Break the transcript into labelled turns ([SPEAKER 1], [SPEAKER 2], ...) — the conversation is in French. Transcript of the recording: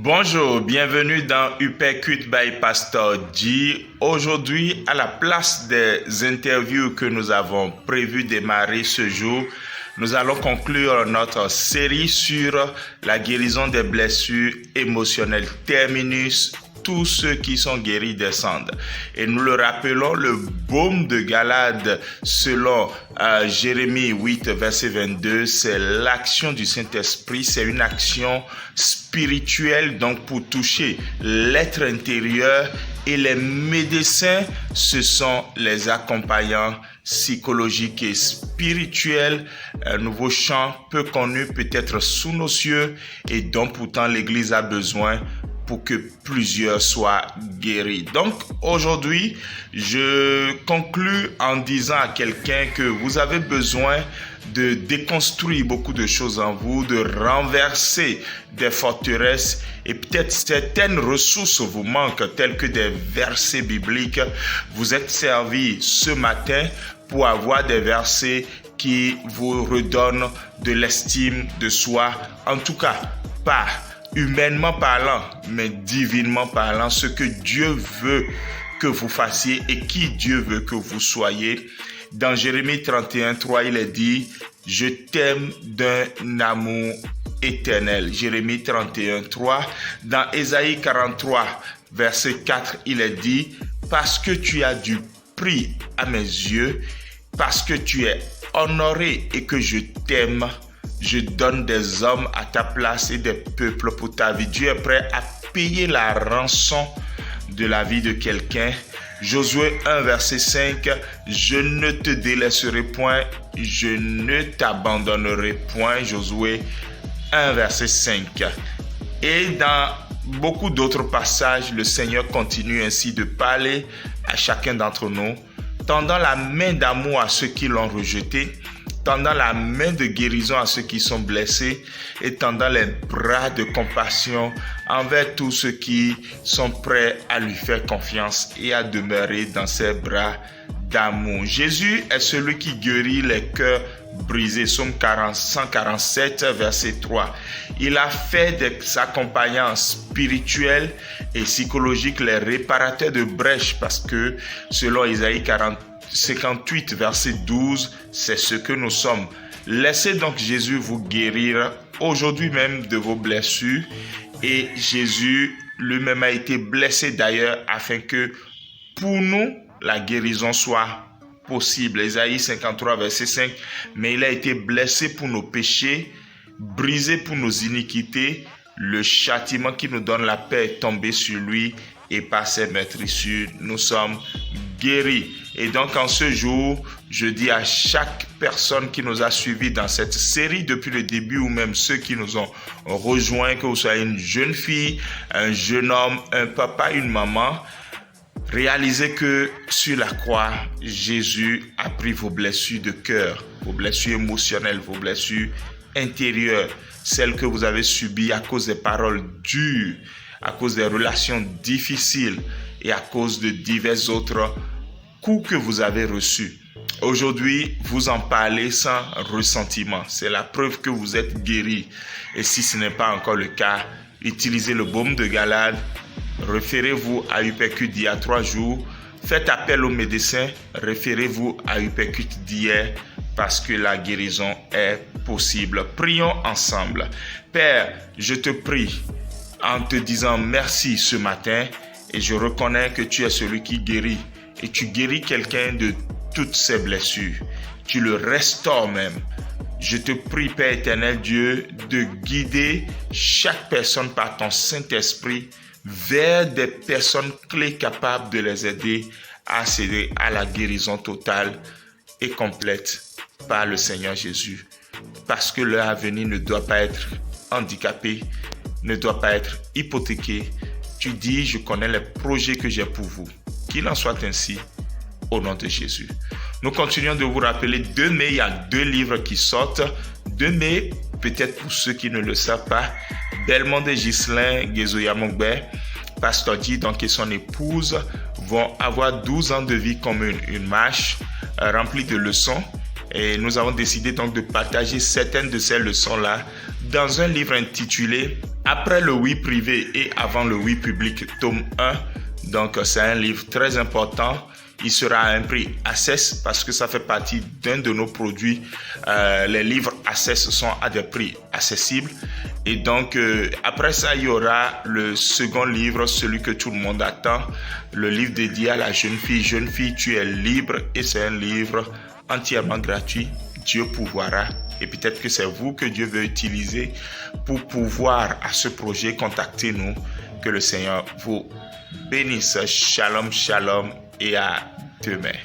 [SPEAKER 1] Bonjour, bienvenue dans Upercute by Pastor G. Aujourd'hui, à la place des interviews que nous avons prévu démarrer ce jour, nous allons conclure notre série sur la guérison des blessures émotionnelles. Terminus, tous ceux qui sont guéris descendent. Et nous le rappelons, le baume de Galade, selon Jérémie 8, verset 22, c'est l'action du Saint-Esprit, c'est une action spirituelle, donc pour toucher l'être intérieur, et les médecins, ce sont les accompagnants psychologiques et spirituels, un nouveau champ peu connu peut-être sous nos cieux, et dont pourtant l'Église a besoin pour que plusieurs soient guéris. Donc aujourd'hui, je conclus en disant à quelqu'un que vous avez besoin de déconstruire beaucoup de choses en vous, de renverser des forteresses, et peut-être certaines ressources vous manquent, telles que des versets bibliques. Vous êtes servi ce matin pour avoir des versets qui vous redonnent de l'estime de soi, en tout cas pas humainement parlant, mais divinement parlant, ce que Dieu veut que vous fassiez et qui Dieu veut que vous soyez. Dans Jérémie 31, 3, il est dit « Je t'aime d'un amour éternel ». Jérémie 31, 3. Dans Ésaïe 43, verset 4, il est dit « Parce que tu as du prix à mes yeux, parce que tu es honoré et que je t'aime, je donne des hommes à ta place et des peuples pour ta vie. » Dieu est prêt à payer la rançon de la vie de quelqu'un. Josué 1, verset 5, « Je ne te délaisserai point, je ne t'abandonnerai point. » Josué 1, verset 5. Et dans beaucoup d'autres passages, le Seigneur continue ainsi de parler à chacun d'entre nous, tendant la main d'amour à ceux qui l'ont rejeté, tendant la main de guérison à ceux qui sont blessés et tendant les bras de compassion envers tous ceux qui sont prêts à lui faire confiance et à demeurer dans ses bras d'amour. Jésus est celui qui guérit les cœurs brisés. Psaume 147, verset 3. Il a fait des accompagnants spirituels et psychologiques les réparateurs de brèches, parce que selon Isaïe 58, verset 12, c'est ce que nous sommes. Laissez donc Jésus vous guérir aujourd'hui même de vos blessures. Et Jésus lui-même a été blessé d'ailleurs afin que pour nous, la guérison soit possible. Isaïe 53, verset 5, mais il a été blessé pour nos péchés, brisé pour nos iniquités. Le châtiment qui nous donne la paix est tombé sur lui et par ses meurtrissures, nous sommes guéris. Et donc en ce jour, je dis à chaque personne qui nous a suivis dans cette série depuis le début, ou même ceux qui nous ont rejoints, que vous soyez une jeune fille, un jeune homme, un papa, une maman, réalisez que sur la croix, Jésus a pris vos blessures de cœur, vos blessures émotionnelles, vos blessures intérieures, celles que vous avez subies à cause des paroles dures, à cause des relations difficiles et à cause de divers autres coups que vous avez reçus. Aujourd'hui, vous en parlez sans ressentiment. C'est la preuve que vous êtes guéri. Et si ce n'est pas encore le cas, utilisez le baume de Galade. Référez-vous à Upercute d'il y a 3 jours. Faites appel aux médecins. Référez-vous à Upercute d'hier, parce que la guérison est possible. Prions ensemble. Père, je te prie en te disant merci ce matin, et je reconnais que tu es celui qui guérit. Et tu guéris quelqu'un de toutes ses blessures. Tu le restaures même. Je te prie, Père éternel Dieu, de guider chaque personne par ton Saint-Esprit vers des personnes clés capables de les aider à accéder à la guérison totale et complète par le Seigneur Jésus. Parce que leur avenir ne doit pas être handicapé, ne doit pas être hypothéqué. Tu dis, je connais les projets que j'ai pour vous. Qu'il en soit ainsi, au nom de Jésus. Nous continuons de vous rappeler 2 mai, il y a 2 livres qui sortent. 2 mai, peut-être pour ceux qui ne le savent pas, Belmond et Ghislain Gezoya-Mongbe, Pastor G donc et son épouse vont avoir 12 ans de vie commune, une marche remplie de leçons. Et nous avons décidé donc de partager certaines de ces leçons-là dans un livre intitulé Après le oui privé et avant le oui public, tome 1. Donc, c'est un livre très important. Il sera à un prix Access parce que ça fait partie d'un de nos produits. Les livres Access sont à des prix accessibles. Et donc, après ça, il y aura le second livre, celui que tout le monde attend. Le livre dédié à la jeune fille. Jeune fille, tu es libre. Et c'est un livre entièrement gratuit. Dieu pourvoira. Et peut-être que c'est vous que Dieu veut utiliser pour pourvoir à ce projet. Contactez-nous. Que le Seigneur vous bénisse. Shalom, shalom et à demain.